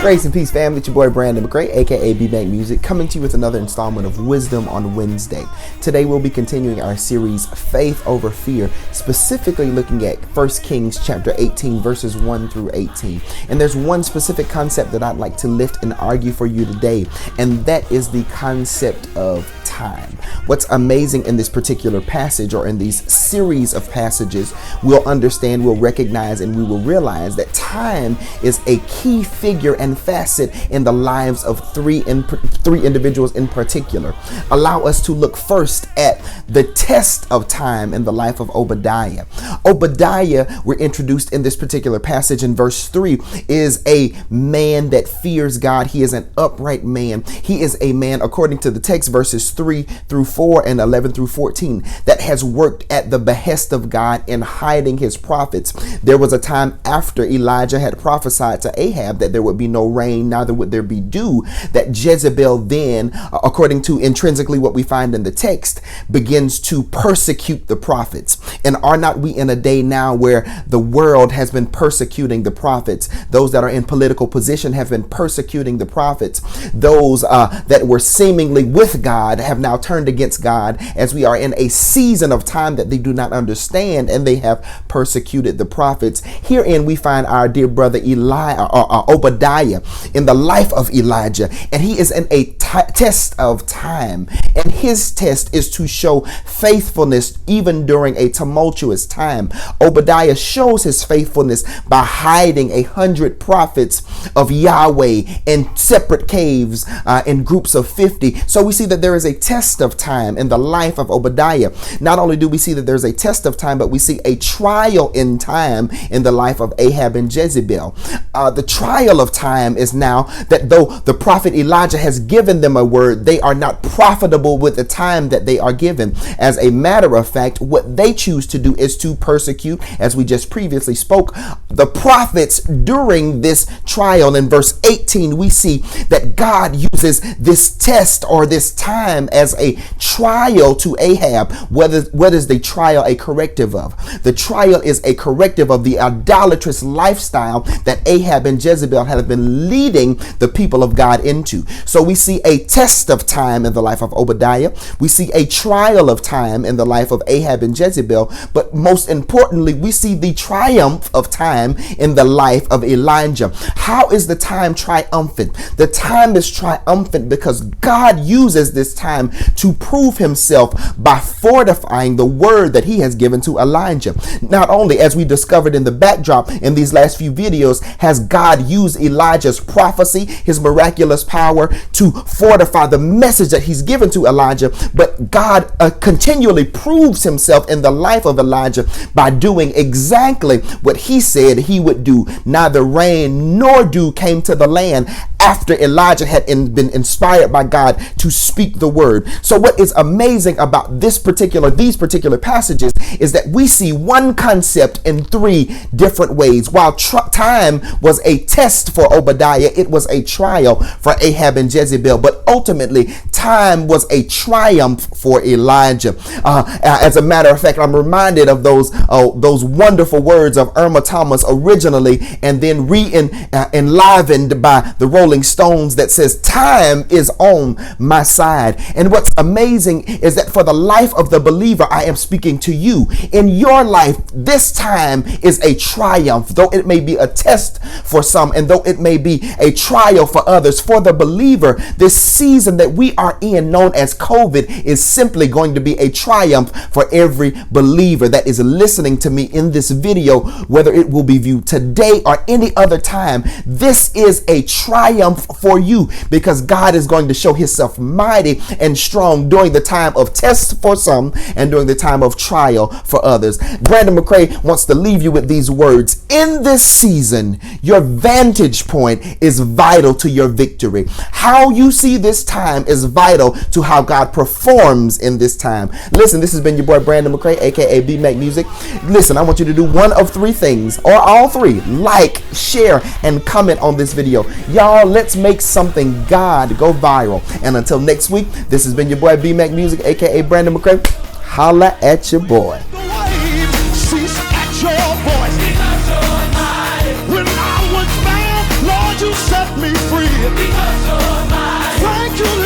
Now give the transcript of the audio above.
Grace and peace, family. It's your boy Brandon McCrae, aka Bmac Music, coming to you with another installment of Wisdom on Wednesday. Today we'll be continuing our series Faith Over Fear, specifically looking at 1 Kings chapter 18 verses 1 through 18. And there's one specific concept that I'd like to lift and argue for you today, and that is the concept of time. What's amazing in this particular passage, or in these series of passages, we'll understand, we'll recognize, and we will realize that time is a key figure and facet in the lives of three individuals in particular. Allow us to look first at the test of time in the life of Obadiah. Obadiah, we're introduced in this particular passage in verse 3, is a man that fears God. He is an upright man. He is a man, according to the text, verses 3 through 4 and 11 through 14, that has worked at the behest of God in hiding his prophets. There was a time after Elijah had prophesied to Ahab that there would be no rain, neither would there be dew, that Jezebel then, according to intrinsically what we find in the text, begins to persecute the prophets. And are not we in a day now where the world has been persecuting the prophets? Those that are in political position have been persecuting the prophets. Those that were seemingly with God have now turned against God, as we are in a season of time that they do not understand, and they have persecuted the prophets. Herein we find our dear brother Obadiah in the life of Elijah, and he is in a test of time, and his test is to show faithfulness even during a tumultuous time. Obadiah shows his faithfulness by hiding 100 prophets of Yahweh in separate caves in groups of 50. So we see that there is a test of time in the life of Obadiah. Not only do we see that there's a test of time, but we see a trial in time in the life of Ahab and Jezebel. The trial of time is now that though the prophet Elijah has given them a word, they are not profitable with the time that they are given. As a matter of fact, what they choose to do is to persecute, as we just previously spoke, the prophets during this trial. In verse 18, we see that God uses this test or this time as a trial to Ahab. What is the trial a corrective of? The trial is a corrective of the idolatrous lifestyle that Ahab and Jezebel have been leading the people of God into. So we see a test of time in the life of Obadiah. We see a trial of time in the life of Ahab and Jezebel. But most importantly, we see the triumph of time in the life of Elijah. How is the time triumphant? The time is triumphant because God uses this time to prove himself by fortifying the word that he has given to Elijah. Not only, as we discovered in the backdrop in these last few videos, has God used Elijah's prophecy, his miraculous power, to fortify the message that he's given to Elijah, but God continually proves himself in the life of Elijah by doing exactly what he said he would do. Neither rain nor dew came to the land after Elijah had been inspired by God to speak the word. So what is amazing about these particular passages is that we see one concept in three different ways. While time was a test for Obadiah, it was a trial for Ahab and Jezebel, but ultimately time was a triumph for Elijah. As a matter of fact, I'm reminded of those wonderful words of Irma Thomas originally, and then enlivened by the Rolling Stones, that says, "Time is on my side." And what's amazing is that for the life of the believer, I am speaking to you. In your life, this time is a triumph, though it may be a test for some, and though it may be a trial for others. For the believer, this season that we are in, known as COVID, is simply going to be a triumph for every believer that is listening to me in this video, whether it will be viewed today or any other time. This is a triumph for you, because God is going to show himself mighty and strong during the time of test for some and during the time of trial for others. Brandon McCrae wants to leave you with these words. In this season, your vantage point is vital to your victory. How you see this time is vital to how God performs in this time. Listen, this has been your boy Brandon McCrae, aka Bmac Music. Listen, I want you to do one of three things, or all three: like, share, and comment on this video. Y'all, let's make something God go viral. And until next week, this has been your boy Bmac Music, aka Brandon McCrae. Holla at your boy. When I was bound, Lord, you set me free. Because you're mine. Thank you,